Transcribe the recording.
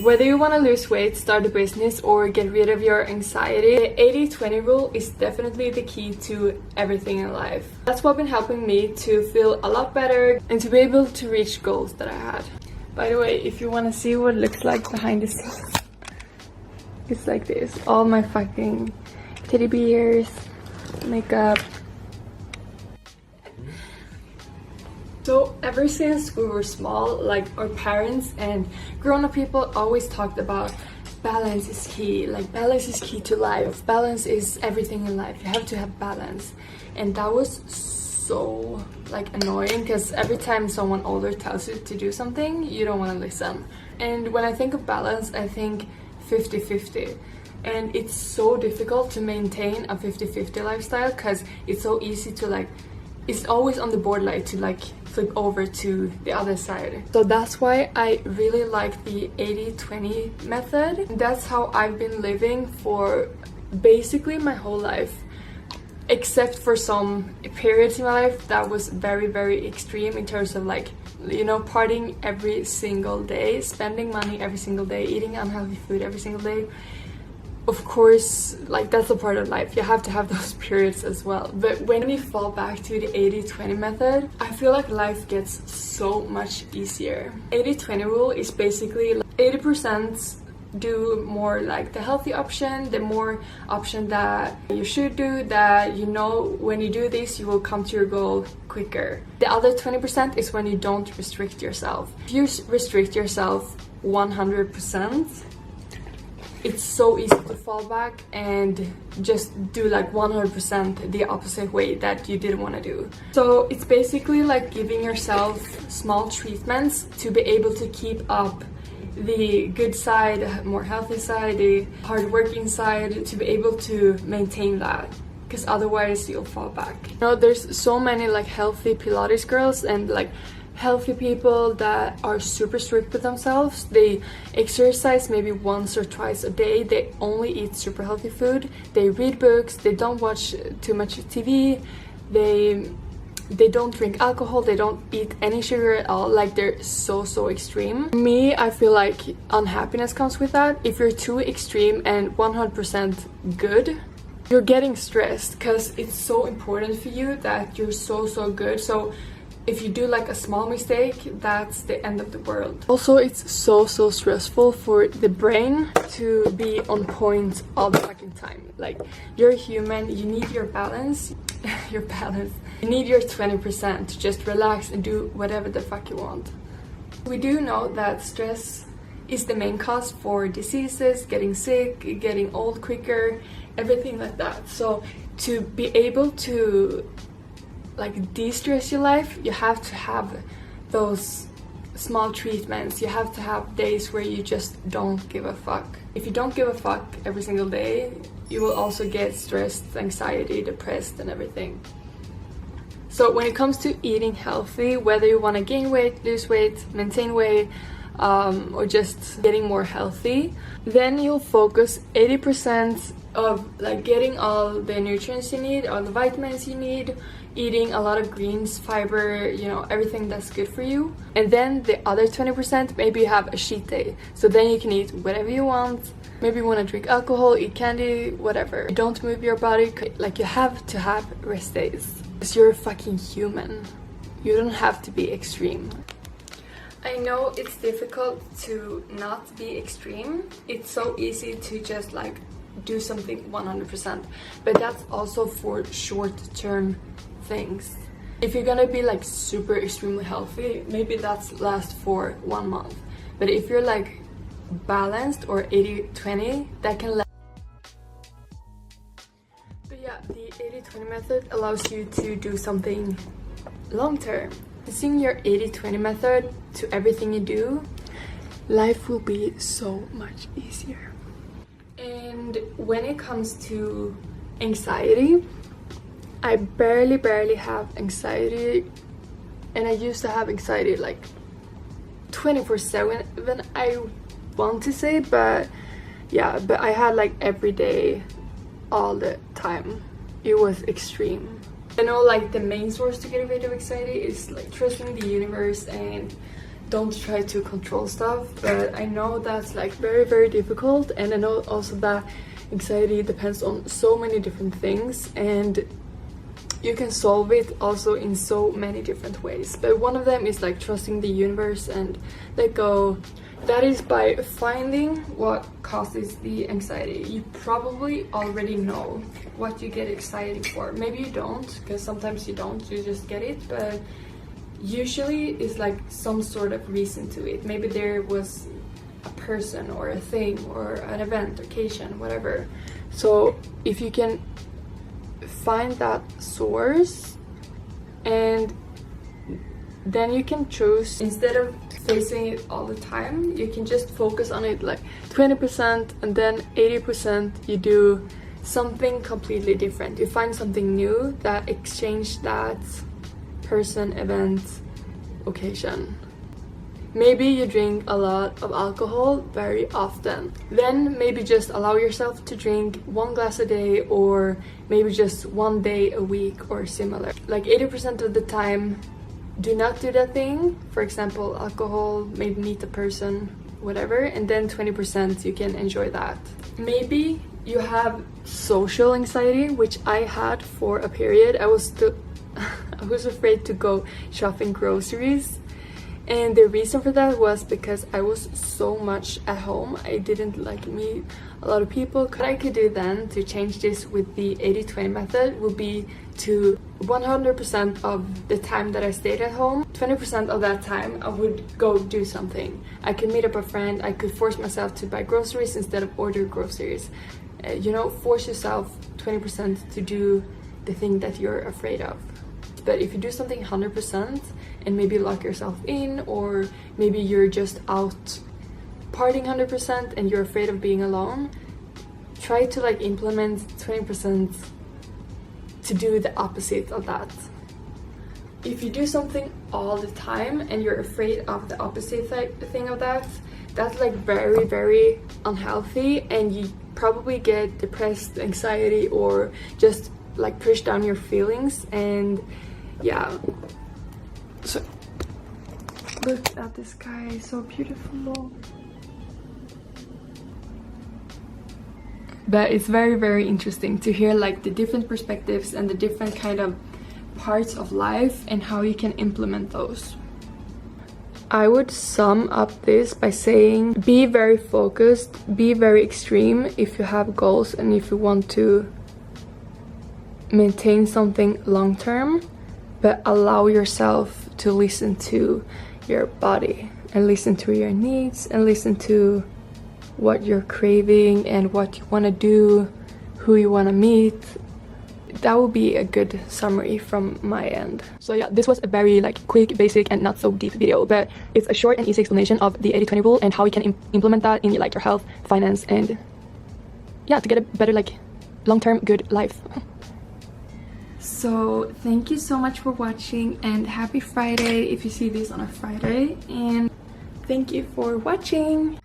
Whether you want to lose weight, start a business, or get rid of your anxiety, the 80-20 rule is definitely the key to everything in life. That's what's been helping me to feel a lot better and to be able to reach goals that I had. By the way, if you want to see what it looks like behind the scenes, it's like this. All my fucking teddy bears, makeup. So ever since we were small, like our parents and grown-up people always talked about balance is key. Like balance is key to life. Balance is everything in life. You have to have balance. And that was so like annoying because every time someone older tells you to do something, you don't want to listen. And when I think of balance, I think 50-50. And it's so difficult to maintain a 50-50 lifestyle because it's so easy to like, it's always on the borderline to like flip over to the other side. So that's why I really like the 80-20 method. That's how I've been living for basically my whole life, except for some periods in my life that was very extreme in terms of like, you know, partying every single day, spending money every single day, eating unhealthy food every single day. Of course, like that's a part of life. You have to have those periods as well. But when you fall back to the 80-20 method, I feel like life gets so much easier. 80-20 rule is basically like 80% do more like the healthy option, the more option that you should do, that you know when you do this you will come to your goal quicker. The other 20% is when you don't restrict yourself. If you restrict yourself 100%, it's so easy to fall back and just do like 100% the opposite way that you didn't want to do. So it's basically like giving yourself small treatments to be able to keep up the good side, more healthy side, the hard-working side, to be able to maintain that, because otherwise you'll fall back. You know, there's so many like healthy Pilates girls and like healthy people that are super strict with themselves. They exercise maybe once or twice a day. They only eat super healthy food. They read books. They don't watch too much TV. They don't drink alcohol. They don't eat any sugar at all. Like they're so extreme. Me, I feel like unhappiness comes with that. If you're too extreme and 100% good, you're getting stressed because it's so important for you that you're so good. So if you do like a small mistake, that's the end of the world. Also, it's so stressful for the brain to be on point all the fucking time. Like, you're human, you need your balance. You need your 20% to just relax and do whatever the fuck you want. We do know that stress is the main cause for diseases, getting sick, getting old quicker, everything like that. So to be able to like de-stress your life, you have to have those small treatments. You have to have days where you just don't give a fuck. If you don't give a fuck every single day, you will also get stressed, anxiety, depressed and everything. So when it comes to eating healthy, whether you want to gain weight, lose weight, maintain weight, or just getting more healthy, then you'll focus 80% of like getting all the nutrients you need, all the vitamins you need, eating a lot of greens, fiber, you know, everything that's good for you. And then the other 20%, maybe you have a cheat day. So then you can eat whatever you want. Maybe you want to drink alcohol, eat candy, whatever. Don't move your body. Like, you have to have rest days. Because you're fucking human. You don't have to be extreme. I know it's difficult to not be extreme. It's so easy to just like do something 100%. But that's also for short-term things. If you're gonna be like super extremely healthy, maybe that's last for 1 month. But if you're like balanced or 80-20, that can last. But yeah, the 80-20 method allows you to do something long term. Using your 80-20 method to everything you do, life will be so much easier. And when it comes to anxiety, I barely have anxiety, and I used to have anxiety like 24/7, I want to say, but yeah, but I had like every day, all the time. It was extreme. I know like the main source to get rid of anxiety is like trusting the universe and don't try to control stuff, but I know that's like very, very difficult, and I know also that anxiety depends on so many different things, and you can solve it also in so many different ways. But one of them is like trusting the universe and let go. That is by finding what causes the anxiety. You probably already know what you get excited for. Maybe you don't, because sometimes you don't, you just get it, but usually it's like some sort of reason to it. Maybe there was a person or a thing or an event, occasion, whatever. So if you can find that source, and then you can choose, instead of facing it all the time, you can just focus on it like 20%, and then 80% you do something completely different. You find something new that exchange that person, event, occasion. Maybe you drink a lot of alcohol very often. Then maybe just allow yourself to drink 1 glass a day, or maybe just 1 day a week or similar. Like 80% of the time, do not do that thing. For example, alcohol, maybe meet a person, whatever, and then 20% you can enjoy that. Maybe you have social anxiety, which I had for a period. I was afraid to go shopping groceries, and the reason for that was because I was so much at home. I didn't like meet a lot of people. What I could do then to change this with the 80-20 method would be to 100% of the time that I stayed at home, 20% of that time I would go do something. I could meet up a friend, I could force myself to buy groceries instead of order groceries. You know, force yourself 20% to do the thing that you're afraid of. But if you do something 100% and maybe lock yourself in, or maybe you're just out partying 100% and you're afraid of being alone, try to like implement 20% to do the opposite of that. If you do something all the time and you're afraid of the opposite thing of that, that's like very, very unhealthy, and you probably get depressed, anxiety, or just like push down your feelings. And yeah, so look at this sky, it's so beautiful. But it's very, very interesting to hear like the different perspectives and the different kind of parts of life and how you can implement those. I would sum up this by saying be very focused, be very extreme if you have goals and if you want to maintain something long term, but allow yourself to listen to your body and listen to your needs and listen to what you're craving and what you want to do, who you want to meet. That would be a good summary from my end. So yeah, this was a very like quick, basic, and not so deep video, but it's a short and easy explanation of the 80-20 rule and how you can implement that in like your health, finance, and yeah, to get a better like long-term good life. So thank you so much for watching, and happy Friday if you see this on a Friday, and thank you for watching.